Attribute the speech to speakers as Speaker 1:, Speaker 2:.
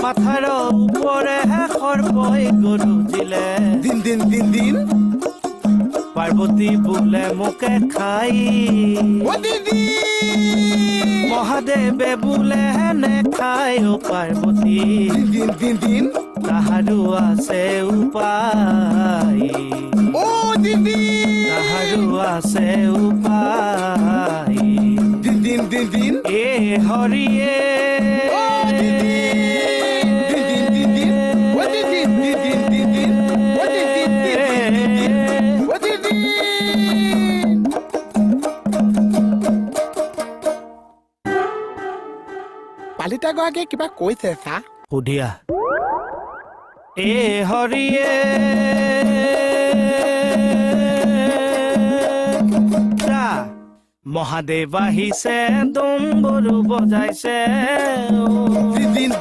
Speaker 1: মাথাৰ ওপৰে সৰ্পই গৰুজিলে
Speaker 2: দিন
Speaker 1: পাৰ্বতী বোলে মোকে খাই
Speaker 2: ও দিদি
Speaker 1: মহাদেৱে বোলে নেখাই অ পাৰ্বতী
Speaker 2: দিন
Speaker 1: তাহাৰো আছে উপায়
Speaker 2: ও দিদি
Speaker 1: তাহাৰো আছে উপায়
Speaker 2: দিন
Speaker 1: এ হৰিয়ে
Speaker 2: ও দিদি ও দিদি ও দিদি পালিতা গৰাকীয়ে কিবা কৈছে চা
Speaker 1: সুধিয়া এ হৰিয়ে মহাদেৱ আহিছে ডম্বৰু বজাইছে
Speaker 2: দিন